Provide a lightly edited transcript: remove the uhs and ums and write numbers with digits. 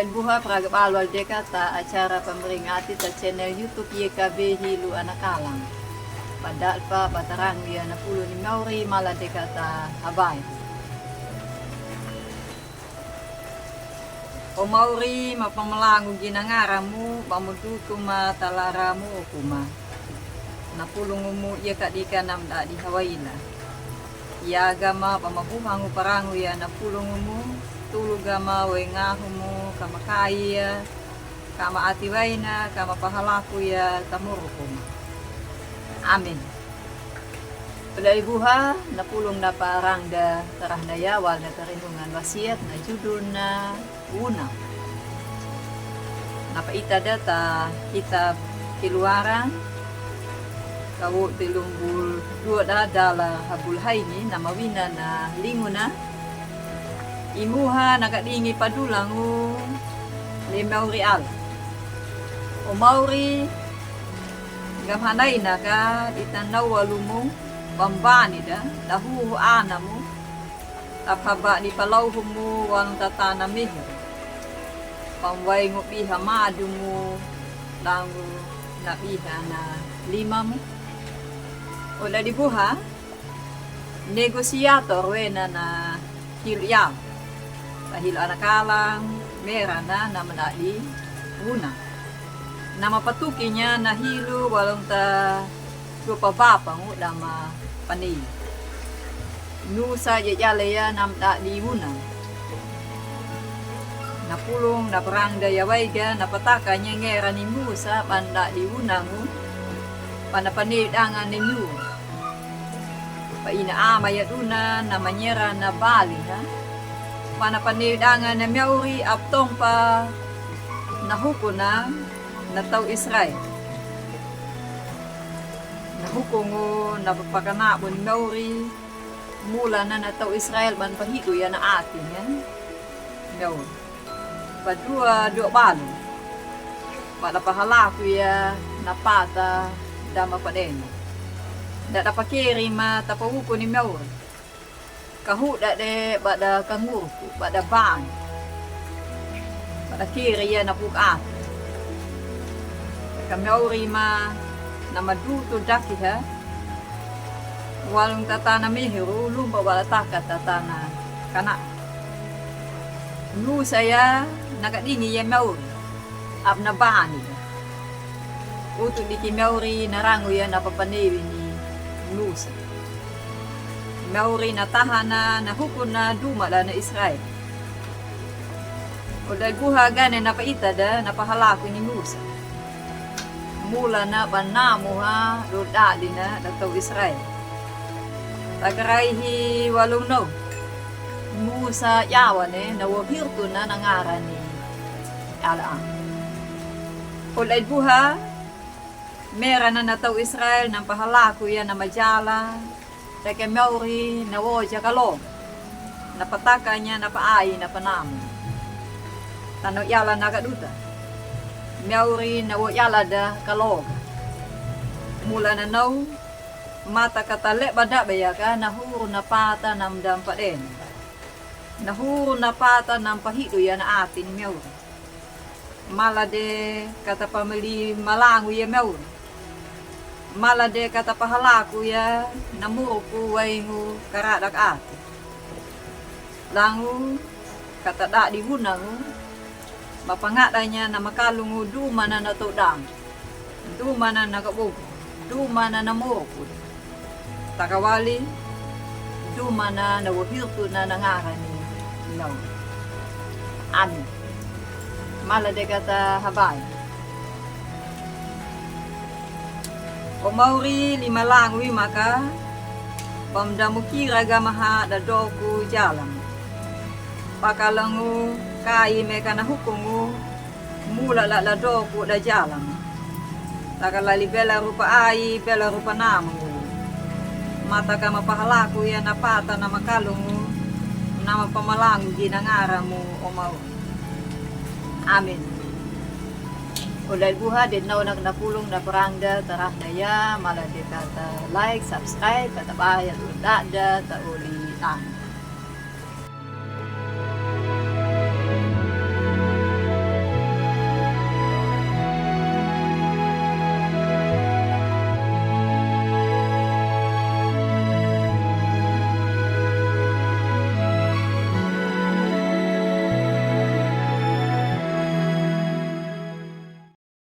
Ulan buha pragbalwal dekata acara pemeringati sa channel YouTube YKB Hilu Anakalang. Padal pa batarang dia na pulo ni Mauri mala dekata habay. O Mauri mapamalango ginangaramu pamututo matalaramu o kuma. Napulong mo iya kadika namda di Hawaii. Iagama pamabuhangu parangu ya napulong mo tulugama wengahu mo kamakaya kama atiwaina kama pahalaku ya tamurukum. Amin. Pada ibuha napulong na parang da tarah dayawal na tarinungan wasiat na judul na una. Napaita data kitab Keluaran kawo tilumbul dua dadala habul haini na mawina na linguna imuha nakadingi padulangu 5 real. O Mauri gamhanay na ka itanaw walumo pambani da dahu ana mo tapaba ni palaw mo walang tatana miho pamway mo piha madu mo langu na piha na 5 mo o ladibuha negosyator wena na hilya dahil anakalang mera na namanali una na mapatuki niya na hilo walong ta lupabapang udama panay nusa yayalaya namda di una napulong naparang dayaway ga napataka niya ngera ni Musa banda di una mo panapanidangan ni Mu painaamay at una na manyera na bali ha panapanidangan na Mauri aptong pa nahuko na nataw Israel. Nahuko ngo napapakanabo ni Mauri mula na nataw Israel man pahito yan na atin yan. Mauri. Padua do balo. Pada pahalaku ya napata dama padeno. Dada pakiri ma tapahuko ni Mauri. Kahuda de bada kangurku, bada bang, bada kiri ya napukat. Kamauri ma namaduto daki ha. Walong tatana mihiru lumba wala takat tatana kana. Nu saya nakadingi ya Mauri. Ab na bani. Utuk di Mauri narangu ya napapaniwi ni Nusa. Mauri na tahana na hukun na dumala na Israel. O daguha gane napaita da napahalako ni Musa. Mula na banamo ha rodali na dataw Israel. Tagarayhi walong no. Musa yawane na wabirto na nangaran ni Alaang. O daguha mera na nataw Israel ng pahalako yan na majala. Teke Mauri nawo siya kalong. Napataka niya napaay na panamo. Tanaw yala nakaduta. Mauri nawo yala da kalong. Mula na naw mata katale bada baya ka nahuro na pata ng dampaden. Nahuro na pata ng pahido yan na atin ni Mauri. Malade kata pamili malango ya Mauri. Malade kata pahalaku ya namuro ku waingu karadak ati. Langu kata dak dihunangu mapangadanya na makalungu dumana na todang. Dumana na kabugo. Dumana na namuro ku. Takawali dumana na wahirtu na nangaran ni Law. Amin. Malade kata habay. O Mauri 5 langwi maka pamdamukira gamaha dadoku jalan. Pakalangu kai meka na hukungu mula la dadoku da jalan. Takalali bela rupa ai bela rupa namu. Mata ka mapahalaku ya napata na makalungu nama pamalangu ginangaramu o Mauri. Amin. Ulay buha din na napulong na parangda tarah daya malah dia kata like subscribe kata bayar udah ada tak uli